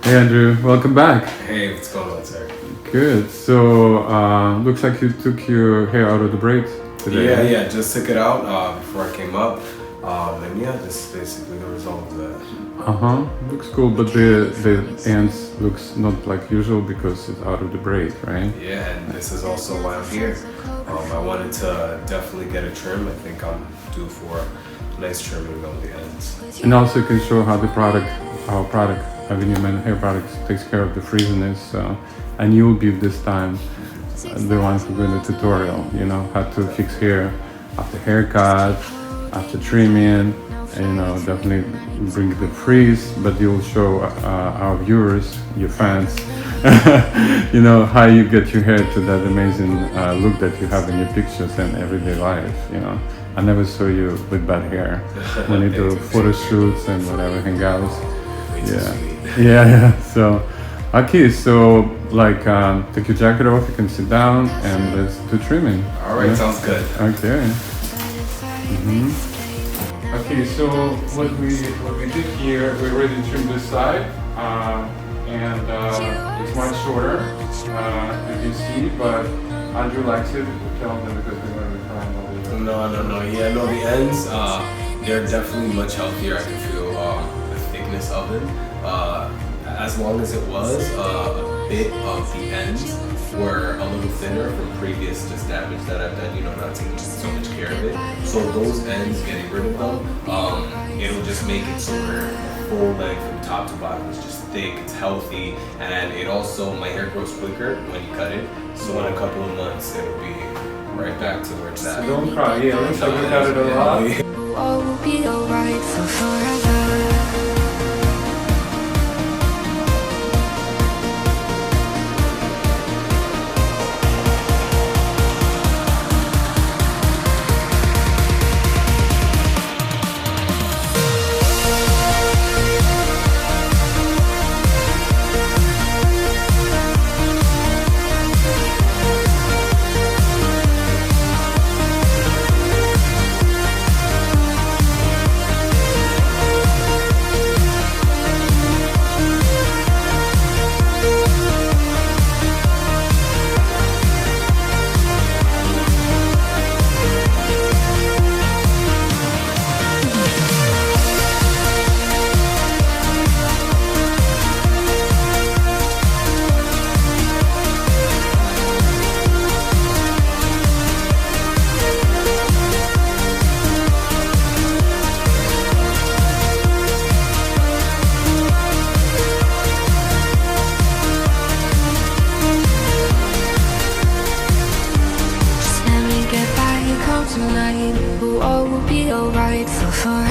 Hey Andrew, welcome back. Hey, what's going on, sir? Good. So, looks like you took your hair out of the braid today. Yeah, just took it out before I came up. And yeah, this is basically the result of that. Looks cool, but the ends looks not like usual because it's out of the braid, right? Yeah, and this is also why I'm here. I wanted to definitely get a trim. I think I'm due for a nice trimming on the ends. And also you can show how our product, Avenue Men Hair Products, takes care of the frizziness. And you'll be this time the one who do the tutorial. You know how to fix hair after haircut, after trimming. And, definitely bring the frizz, but you'll show our viewers, your fans, how you get your hair to that amazing look that you have in your pictures and everyday life. I never saw you with bad hair when you do photo shoots and whatever, hangouts. Yeah. So, okay, so take your jacket off, you can sit down, and let's do trimming. All right, sounds good. Okay. Okay, so what we did here, we already trimmed this side, and it's much shorter, as you see, but Andrew likes it. Tell them because we're going to be trying all this. No. Yeah, no, the ends, they're definitely much healthier. I can feel the thickness of them. As long as it was, a bit of the ends were a little thinner from previous just damage that I've done, not taking so much care of it. So those ends, getting rid of them, it'll just make it so we're full length from top to bottom. It's just thick, it's healthy, and it also, my hair grows quicker when you cut it. So in a couple of months, it'll be right back to where it's at. Don't cry, yeah, looks like we got it a lot. All will be alright for forever. Tonight, all will be alright for forever.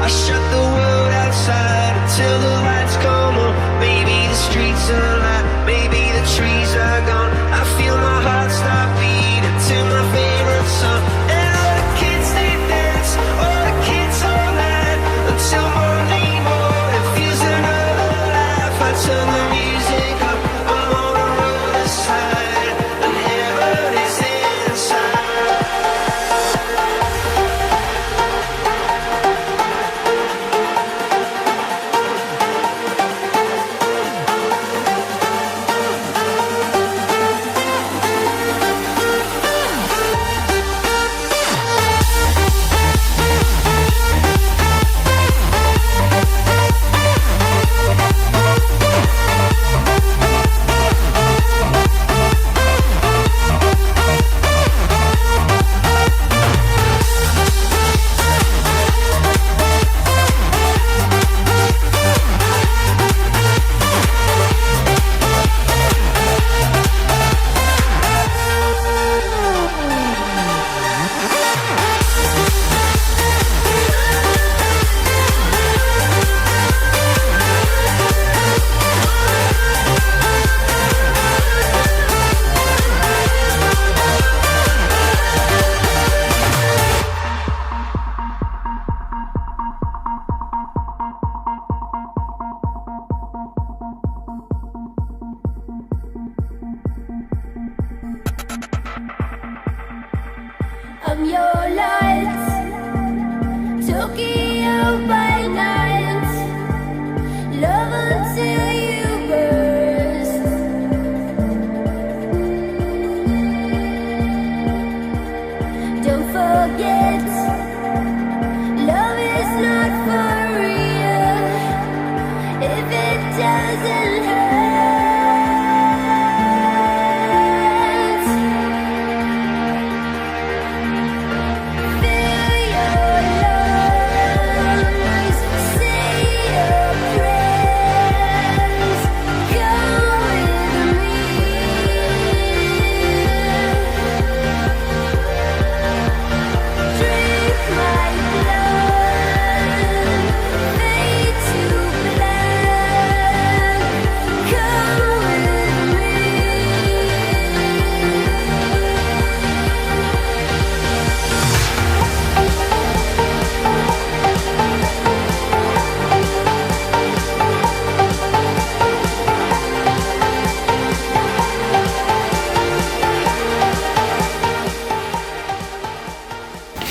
shut the world outside until the lights come on. Maybe the streets are alive, maybe the trees are gone. I feel my heart stop beating to my favorite song. And all the kids they dance, all the kids all night until Monday morning feels another life. I turn the music up, I'm on the road side, and heaven is inside. I'm your light, Tokyo by night, love until you burst. Don't forget, love is not for real if it doesn't hurt. Feel your lungs, say your prayers, come with me. Drink my blood, fade to black, come with me.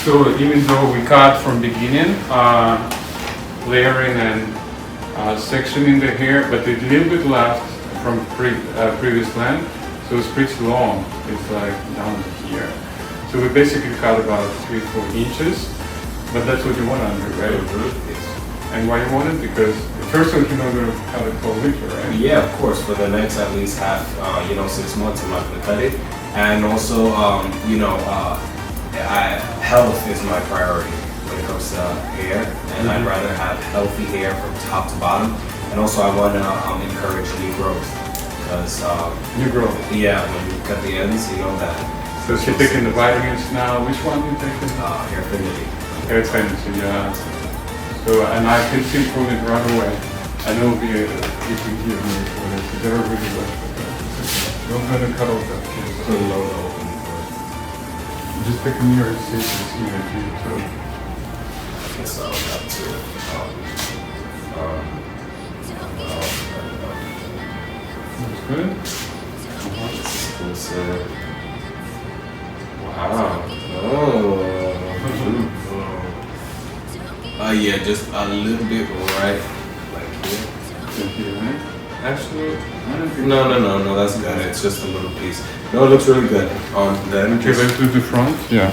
So even though we cut from beginning, layering and sectioning the hair, but a little bit left from previous length, so it's pretty long. It's like down to here. So we basically cut about 3-4 inches, but that's what you want under, right? And why you want it? Because first of all, you're not going to have it for winter, right? Yeah, of course. For the next at least 6 months, I'm not going to cut it. And also, health is my priority when it comes to hair, and I'd rather have healthy hair from top to bottom. And also, I want to encourage new growth because New growth. yeah, when you cut the ends, you know that. So if you're taking the vitamins now, which one are you taking? Hair affinity. Hair tendency, yeah. So, and I can see improvement right away. I know it'll be a big deal for this. They're really good. Don't let them cut off that piece. Put a load open. Just take a mirror and see if it's even to you too. I guess I'll have to. That's good. Exclusive. Wow. Oh. Yeah, just a little bit right, like here. Thank you, right? Actually, I don't think no, that's good. It's just a little piece. No, it looks really good. Then Okay, let's do the front. Yeah.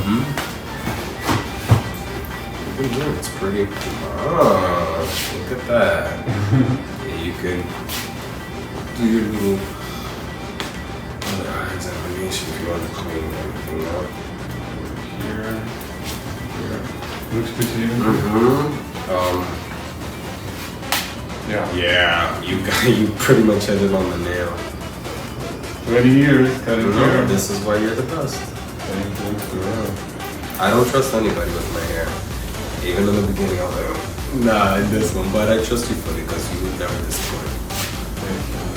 It's pretty. Oh, look at that. Yeah, you can do your little eye examination if you want to clean everything up. Here. Here. Looks pretty even. Yeah. Yeah, you pretty much hit it on the nail. 20 years, cut it here. This is why you're the best. Thank you. Yeah. I don't trust anybody with my hair. Even in the beginning, I was like, Nah, in this one, but I trust you fully because you would never disappoint.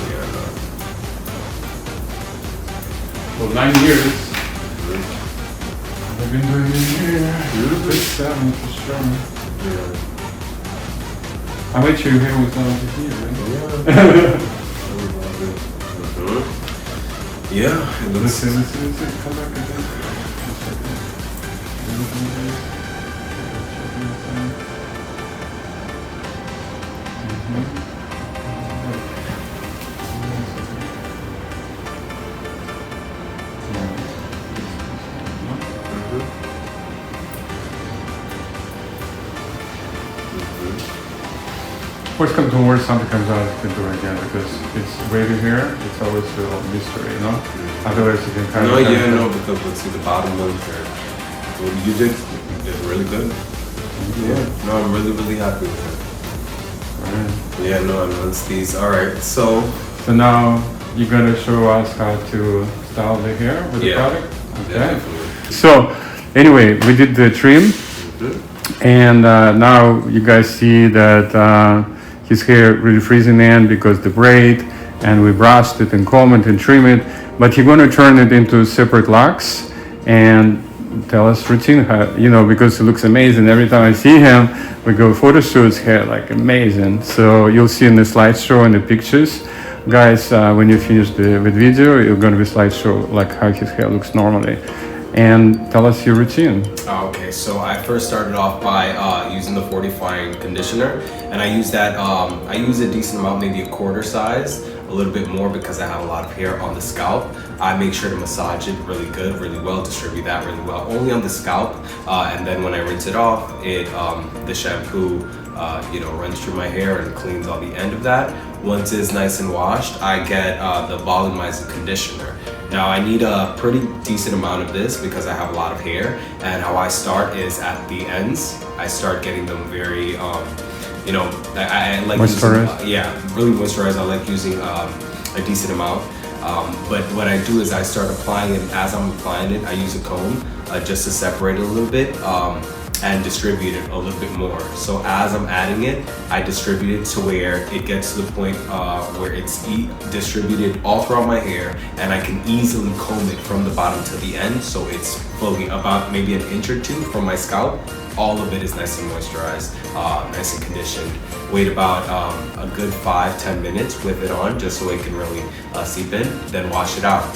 Yeah, no. Well, 9 years. I've been doing it here. It's 7 for sure. Yeah. I bet your hair was not over here, right? Yeah, it looks. Listen, come back again. Worst comes to worst, something comes out, you can do it again because it's wavy here. It's always a mystery, you know. Otherwise, you can kind No, of. yeah, no, because let's see the bottom one here. What you did really good. Yeah, no, I'm really happy with it. Right. Yeah, no, I noticed these. All right, so So now you're gonna show us how to style the hair with the product. Okay. definitely. So anyway, we did the trim, and now you guys see that his hair really freezing in because the braid, and we brushed it and comb it and trim it. But you're gonna turn it into separate locks and tell us routine, how, you know, because it looks amazing. Every time I see him, we go photo shoots, hair like amazing. So you'll see in the slideshow and the pictures. Guys, when you finish the video, you're gonna be slideshow like how his hair looks normally. And tell us your routine. Okay, so I first started off by using the fortifying conditioner, and I use that. I use a decent amount, maybe a quarter size, a little bit more because I have a lot of hair on the scalp. I make sure to massage it really good, really well, distribute that really well, only on the scalp, and then when I rinse it off, the shampoo runs through my hair and cleans on the end of that. Once it's nice and washed, I get the volumizing conditioner. Now I need a pretty decent amount of this because I have a lot of hair, and how I start is at the ends. I start getting them very, I like moisturized. really moisturized. I like using a decent amount. But what I do is I start applying it. As I'm applying it, I use a comb just to separate it a little bit and distribute it a little bit more. So as I'm adding it, I distribute it to where it gets to the point where it's distributed all throughout my hair, and I can easily comb it from the bottom to the end, so it's fully about maybe an inch or two from my scalp. All of it is nice and moisturized, nice and conditioned. Wait about a good 5-10 minutes with it on, just so it can really seep in, then wash it out.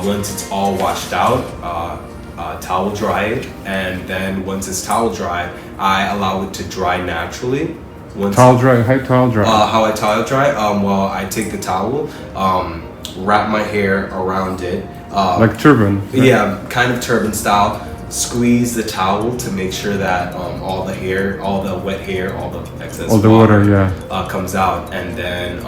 Once it's all washed out, towel dry it, and then once it's towel dry, I allow it to dry naturally. Towel dry, how towel dry? How I towel dry? Well, I take the towel, wrap my hair around it. Like turban? Right? Yeah, kind of turban style. Squeeze the towel to make sure that all the hair, all the wet hair, all the excess all the water, comes out, and then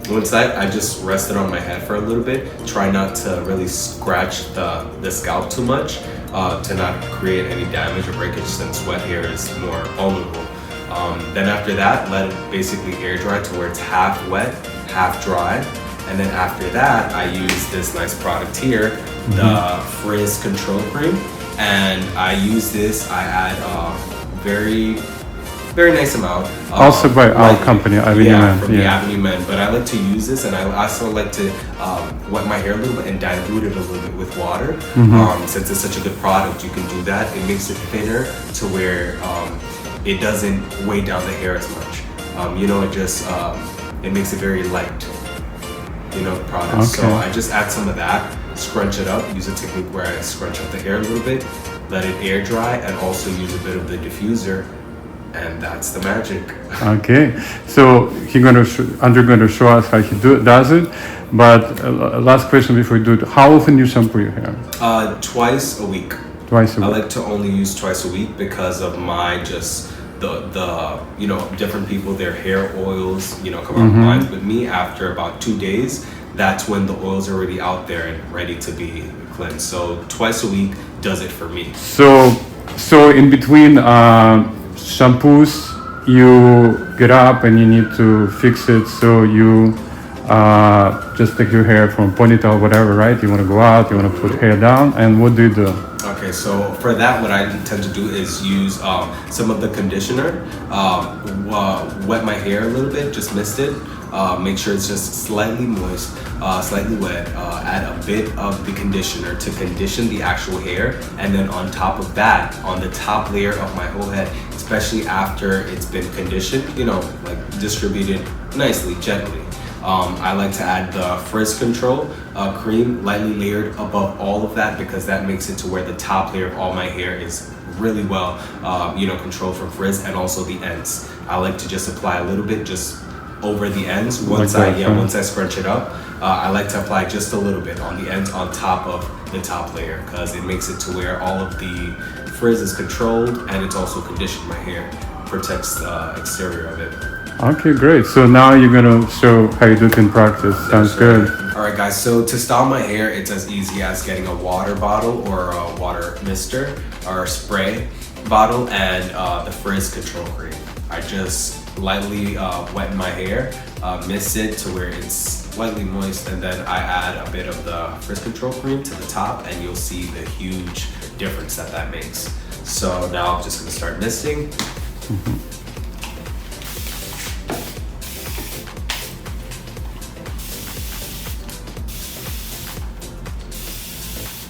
once I just rest it on my head for a little bit. Try not to really scratch the scalp too much to not create any damage or breakage, since wet hair is more vulnerable. Then after that, let it basically air dry to where it's half wet, half dry. And then after that, I use this nice product here, the Frizz Control Cream. And I use this, I add very nice amount. Also by our company, Avenue Men. From the Avenue Men. But I like to use this, and I also like to wet my hair a little bit and dilute it a little bit with water. Since it's such a good product, you can do that. It makes it thinner to where it doesn't weigh down the hair as much. It makes it very light, the product. Okay. So I just add some of that, scrunch it up, use a technique where I scrunch up the hair a little bit, let it air dry, and also use a bit of the diffuser. And that's the magic. Okay, so Andrew going to show us how he does it. But last question before we do it: how often you shampoo your hair? Twice a week. Twice a week. I like to only use twice a week because of my different people, their hair oils come out lines. With me, after about 2 days, that's when the oils are already out there and ready to be cleansed. So twice a week does it for me. So in between shampoos, you get up and you need to fix it. So you just take your hair from ponytail, whatever, right? You want to go out, you want to put hair down, and what do you do? Okay, Okay, so for that, what I tend to do is use some of the conditioner, wet my hair a little bit, just mist it, make sure it's just slightly moist, slightly wet, add a bit of the conditioner to condition the actual hair, and then on top of that, on the top layer of my whole head, especially after it's been conditioned, you know, like distributed nicely, gently. I like to add the frizz control cream, lightly layered above all of that, because that makes it to where the top layer of all my hair is really well, you know, controlled from frizz, and also the ends. I like to just apply a little bit just over the ends. Once once I scrunch it up, I like to apply just a little bit on the ends on top of the top layer, because it makes it to where all of the frizz is controlled, and it's also conditioned my hair, protects the exterior of it. Okay, great. So now you're gonna show how you do it in practice. Sounds good. All right, guys. So to style my hair, it's as easy as getting a water bottle or a water mister or spray bottle and the frizz control cream. I just lightly wet my hair, mist it to where it's lightly moist, and then I add a bit of the frizz control cream to the top, and you'll see the huge difference that makes. So now I'm just gonna start misting.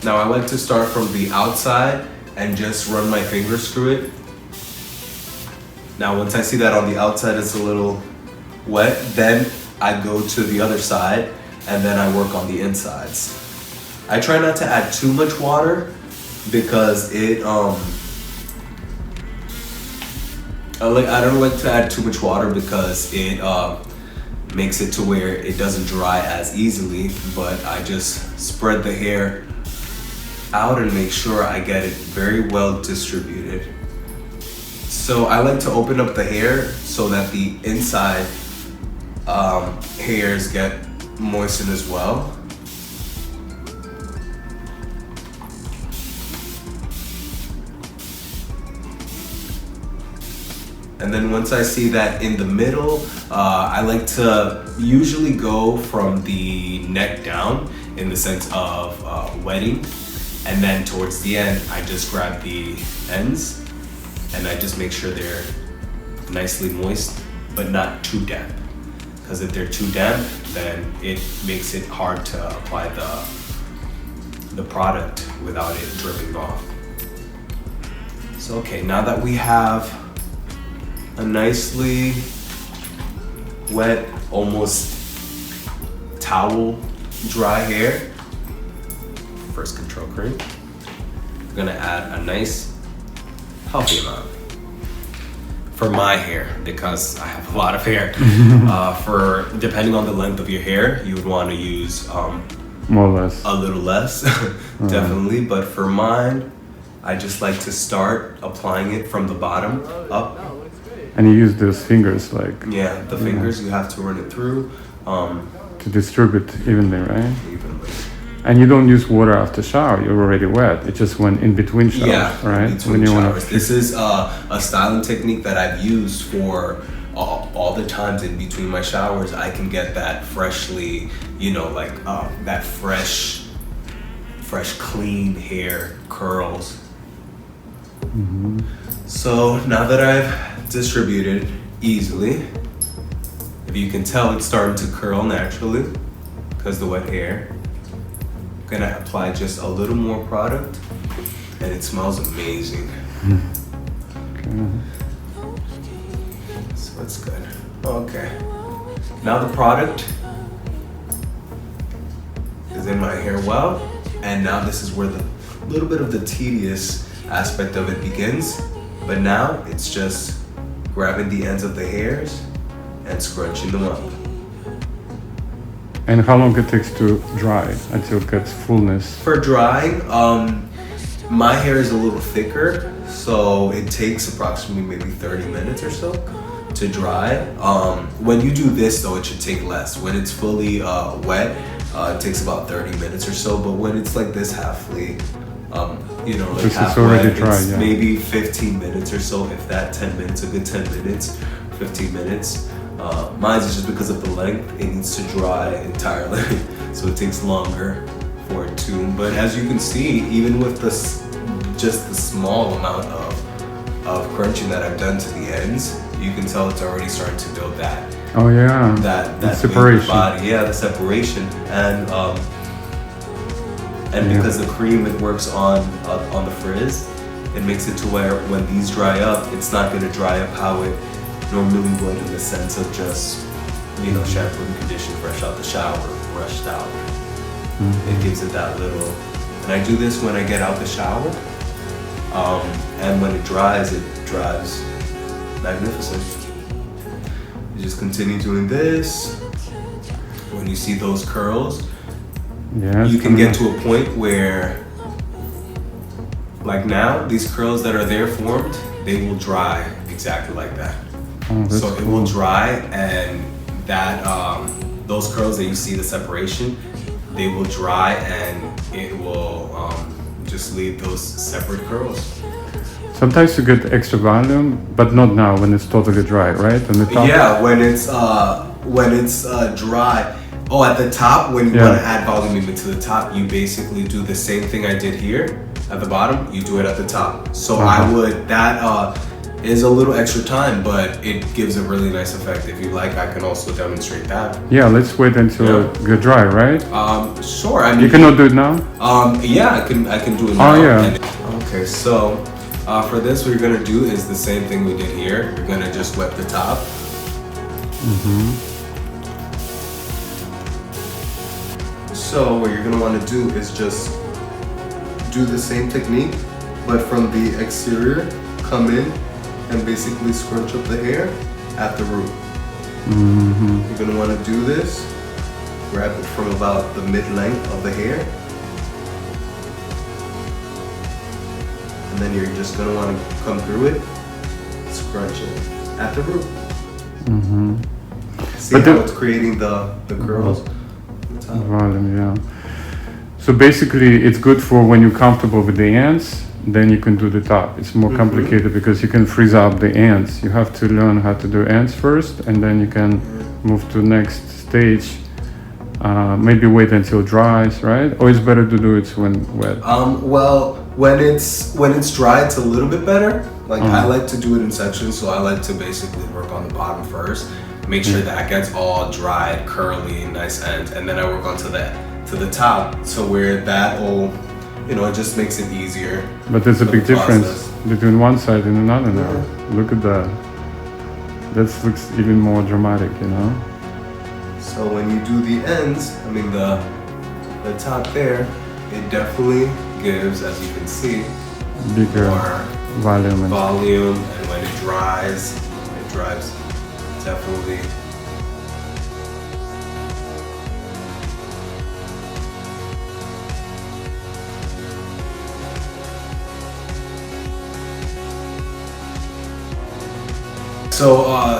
Now I like to start from the outside and just run my fingers through it. Now once I see that on the outside it's a little wet, then I go to the other side and then I work on the insides. I try not to add too much water because it I don't like to add too much water because it makes it to where it doesn't dry as easily, but I just spread the hair out and make sure I get it very well distributed. So I like to open up the hair so that the inside hairs get moistened as well. And then once I see that in the middle, I like to usually go from the neck down in the sense of wetting. And then towards the end, I just grab the ends and I just make sure they're nicely moist, but not too damp. Because if they're too damp, then it makes it hard to apply the product without it dripping off. So okay, now that we have a nicely wet, almost towel dry hair, first control cream, I'm gonna add a nice healthy amount for my hair because I have a lot of hair. For depending on the length of your hair, you would want to use more or less a little less, definitely. But for mine, I just like to start applying it from the bottom up. And you use those fingers, like the fingers. You have to run it through to distribute evenly, right? Evenly. And you don't use water after shower, you're already wet. It just went in between showers, right? In between showers. This is a styling technique that I've used for all the times in between my showers. I can get that freshly, you know, like that fresh, clean hair curls. So now that I've distributed easily, if you can tell, it's starting to curl naturally because the wet hair. Gonna apply just a little more product and it smells amazing. So it's good. Okay. Now the product is in my hair well, and now this is where the little bit of the tedious aspect of it begins. But now it's just grabbing the ends of the hairs and scrunching them up. And how long it takes to dry until it gets fullness? For drying, my hair is a little thicker, so it takes approximately maybe 30 minutes or so to dry. When you do this though, it should take less. When it's fully wet, it takes about 30 minutes or so, but when it's like this halfly, you know, like half wet, dry, maybe 15 minutes or so, if that, 10 minutes, a good 10 minutes, 15 minutes. Mine is just because of the length, it needs to dry entirely, so it takes longer for it to. But as you can see, even with this just the small amount of crunching that I've done to the ends, you can tell it's already starting to build that. Oh yeah. That separation. body, yeah, the separation, and because the cream it works on the frizz, it makes it to where when these dry up, it's not going to dry up how it normally would in the sense of just shampoo and condition fresh out the shower, brushed out. It gives it that little. And I do this when I get out the shower, and when it dries magnificent. You just continue doing this. When you see those curls, you can get to a point where, like now, these curls that are there formed, they will dry exactly like that. So it will dry, and that those curls that you see the separation, they will dry, and it will just leave those separate curls. Sometimes you get extra volume, but not now when it's totally dry, right? On the top? Yeah, when it's dry. Oh, at the top, when you want to add volume even to the top, you basically do the same thing I did here at the bottom. You do it at the top. So I would, that is a little extra time, but it gives a really nice effect. If you like, I can also demonstrate that. Yeah, let's wait until it gets dry, right? Sure. I mean, you cannot do it now? Yeah, I can do it now. Oh yeah. Okay, so for this, what you're gonna do is the same thing we did here. You're gonna just wet the top. So what you're gonna want to do is just do the same technique, but from the exterior, come in and basically scrunch up the hair at the root. You're gonna want to do this, grab it from about the mid-length of the hair, and then you're just gonna want to come through it, scrunch it at the root. See how it's creating the curls? Volume, yeah. So basically, it's good for when you're comfortable with the ends, then you can do the top. It's more complicated because you can freeze up the ends. You have to learn how to do ends first, and then you can move to next stage. Maybe wait until it dries, right? Or it's better to do it when wet. Well, when it's dry, it's a little bit better. Like I like to do it in sections, so I like to basically work on the bottom first. Make sure that gets all dried, curly, nice ends, and then I work onto to the top, so where that will, it just makes it easier. But there's a big difference between one side and another now. Look at that. That looks even more dramatic, So when you do the ends, I mean the top there, it definitely gives, as you can see, bigger more volume. And when it dries definitely.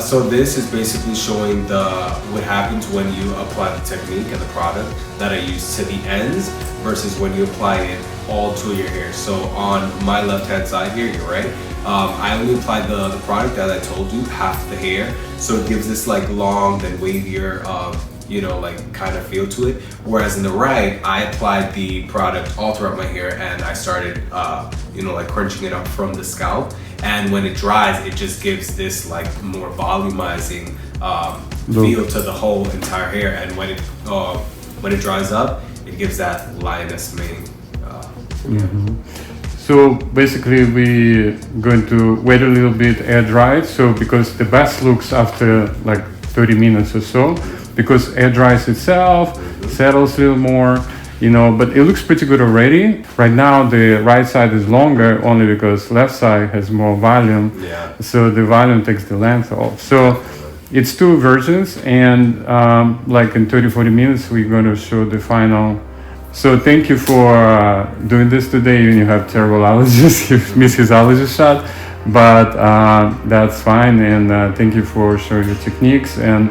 So this is basically showing what happens when you apply the technique and the product that I use to the ends versus when you apply it all to your hair. So on my left hand side here, you're right. I only applied the product, as I told you, half the hair, so it gives this like long, then wavier, like kind of feel to it. Whereas in the right, I applied the product all throughout my hair, and I started, like crunching it up from the scalp. And when it dries, it just gives this like more volumizing feel to the whole entire hair. And when it dries up, it gives that lioness mane. So basically we're going to wait a little bit, air dry it. So because the best looks after like 30 minutes or so, because air dries itself, settles a little more, but it looks pretty good already. Right now the right side is longer only because left side has more volume. Yeah. So the volume takes the length off. So it's two versions, and like in 30-40 minutes we're going to show the final. So thank you for doing this today. Even you have terrible allergies, you missed his allergy shot, but that's fine. And thank you for showing the techniques, and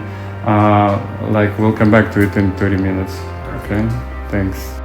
we'll come back to it in 30 minutes. Okay, thanks.